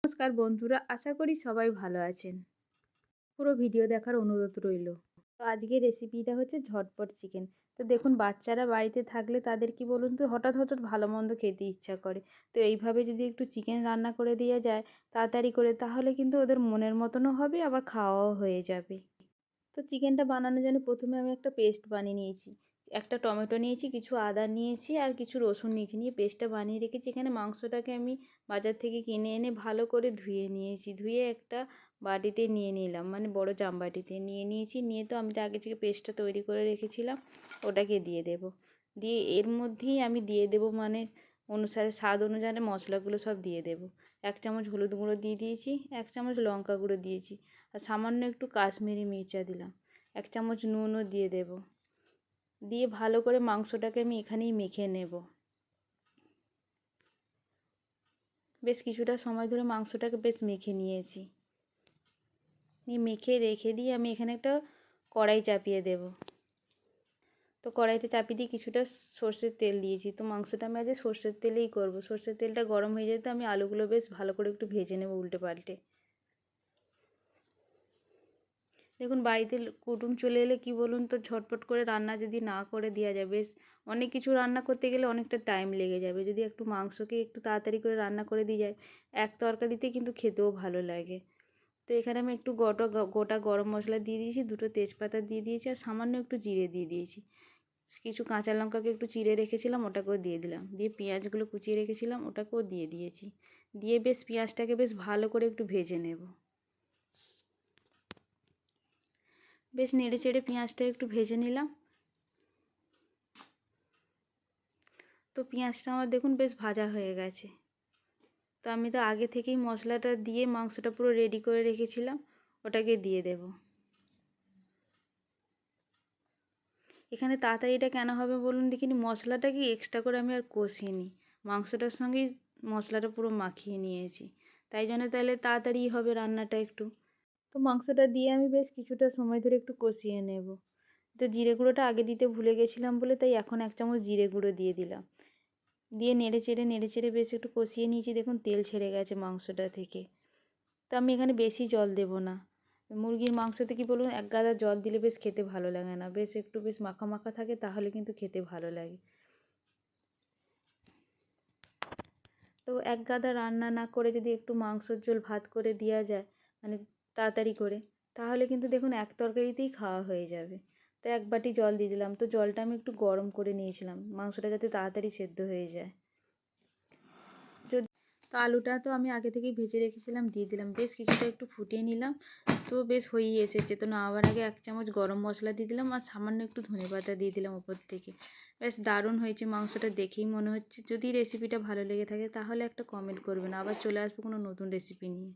নমস্কার বন্ধুরা, আশা করি সবাই ভালো আছেন। পুরো ভিডিও দেখার অনুরোধ রইল। তো আজকের রেসিপিটা হচ্ছে ঝটপট চিকেন। তো দেখুন, বাচ্চারা বাড়িতে থাকলে তাদের কি বলুন তো, হঠাৎ হঠাৎ ভালো মন্দ খেতে ইচ্ছা করে। তো এইভাবে যদি একটু চিকেন রান্না করে দেওয়া যায় তাড়াতাড়ি করে, তাহলে কিন্তু ওদের মনের মতনও হবে, আবার খাওয়াও হয়ে যাবে। তো চিকেনটা বানানোর জন্য প্রথমে আমি একটা পেস্ট বানিয়ে নিয়েছি। একটা টমেটো নিয়েছি, কিছু আদা নিয়েছি আর কিছু রসুন নিয়েছি, নিয়ে পেস্টটা বানিয়ে রেখেছি। এখানে মাংসটাকে আমি বাজার থেকে কিনে এনে ভালো করে ধুয়ে নিয়েছি। ধুয়ে একটা বাটিতে নিয়ে নিলাম, মানে বড় জামবাটিতে নিয়ে নিয়েছি। নিয়ে তো আমি তো আগে থেকে পেস্টটা তৈরি করে রেখেছিলাম, ওটাকে দিয়ে দেব। দিয়ে এর মধ্যেই আমি দিয়ে দেব, মানে অনুসারে স্বাদ অনুসারে মশলাগুলো সব দিয়ে দেব। 1 চামচ হলুদ গুঁড়ো দিয়ে দিয়েছি, 1 চামচ লঙ্কা গুঁড়ো দিয়েছি, আর সামান্য একটু কাশ্মীরি মির্চা দিলাম। 1 চামচ নুনও দিয়ে দেব। দিয়ে ভালো করে মাংসটাকে আমি এখানেই মেখে নেব। বেশ কিছুটা সময় ধরে মাংসটাকে বেশ মেখে নিয়েছি। নিয়ে মেখে রেখে দিয়ে আমি এখানে একটা কড়াই চাপিয়ে দেব। তো কড়াইতে চাপিয়ে দিয়ে কিছুটা সর্ষের তেল দিয়েছি। তো মাংসটা আমি আজ সর্ষের তেলেই করব। সর্ষের তেলটা গরম হয়ে যেতে আমি আলুগুলো বেশ ভালো করে একটু ভেজে নেব উল্টে পাল্টে। দেখুন, বাড়িতে কুটুম চলে এলে কি বলুন তো, ঝটপট করে রান্না যদি না করে দেওয়া যায়, বেশ অনেক কিছু রান্না করতে গেলে অনেকটা টাইম লেগে যাবে। যদি একটু মাংসকে একটু তাড়াতাড়ি করে রান্না করে দিয়ে যায়, এক তরকারিতে কিন্তু খেতেও ভালো লাগে। তো এখানে আমি একটু গোটা গরম মশলা দিয়ে দিয়েছি, 2টো তেজপাতা দিয়ে দিয়েছি, আর সামান্য একটু জিরে দিয়ে দিয়েছি। কিছু কাঁচা লঙ্কাকে একটু চিড়ে রেখেছিলাম, ওটাকেও দিয়ে দিলাম। দিয়ে পেঁয়াজগুলো কুচিয়ে রেখেছিলাম, ওটাকেও দিয়ে দিয়েছি। দিয়ে বেশ পেঁয়াজটাকে বেশ ভালো করে একটু ভেজে নেব। বেশ নেড়ে চেড়ে পেঁয়াজটা একটু ভেজে নিলাম। তো পেঁয়াজটা আমার দেখুন বেশ ভাজা হয়ে গেছে। তো আমি তো আগে থেকেই মশলাটা দিয়ে মাংসটা পুরো রেডি করে রেখেছিলাম, ওটাকে দিয়ে দেব। এখানে তাড়াতাড়ি এটা কেন হবে বলুন দেখিনি, মশলাটা কি এক্সট্রা করে আমি আর কষিনি, মাংসটার সঙ্গেই মশলাটা পুরো মাখিয়ে নিয়েছি। তাই জন্য তাহলে তাড়াতাড়ি হবে রান্নাটা একটু। তো মাংসটা দিয়ে আমি বেশ কিছুটা সময় ধরে একটু কষিয়ে নেব। তো জিরে গুঁড়োটা আগে দিতে ভুলে গেছিলাম বলে, তাই এখন 1 চামচ জিরে গুঁড়ো দিয়ে দিলাম। দিয়ে নেড়ে চেড়ে বেশ একটু কষিয়ে নিয়েছি। দেখুন তেল ছেড়ে গেছে মাংসটা থেকে। তো আমি এখানে বেশি জল দেব না। মুরগির মাংসতে কি বলুন, 1 গাদা জল দিলে বেশ খেতে ভালো লাগে না, বেশ একটু বেশ মাখা মাখা থাকে, তাহলে কিন্তু খেতে ভালো লাগে। তো 1 গাদা রান্না না করে যদি একটু মাংসর ঝোল ভাত করে দেওয়া যায়, মানে তাড়াতাড়ি করে, তাহলে কিন্তু দেখুন এক তরকারিতেই খাওয়া হয়ে যাবে। তো 1 বাটি জল দিয়ে দিলাম। তো জলটা আমি একটু গরম করে নিয়েছিলাম, মাংসটা যাতে তাড়াতাড়ি সেদ্ধ হয়ে যায়। তো আলুটা তো আমি আগে থেকেই ভেজে রেখেছিলাম, দিয়ে দিলাম। বেশ কিছুটা একটু ফুটিয়ে নিলাম। তো বেশ হয়েই এসেছে। তো নামাবার আগে 1 চামচ গরম মশলা দিয়ে দিলাম, আর সামান্য একটু ধনেপাতা দিয়ে দিলাম ওপর থেকে। বেশ দারুণ হয়েছে মাংসটা, দেখেই মনে হচ্ছে। যদি রেসিপিটা ভালো লেগে থাকে তাহলে একটা কমেন্ট করবেন। আবার চলে আসবো কোনো নতুন রেসিপি নিয়ে।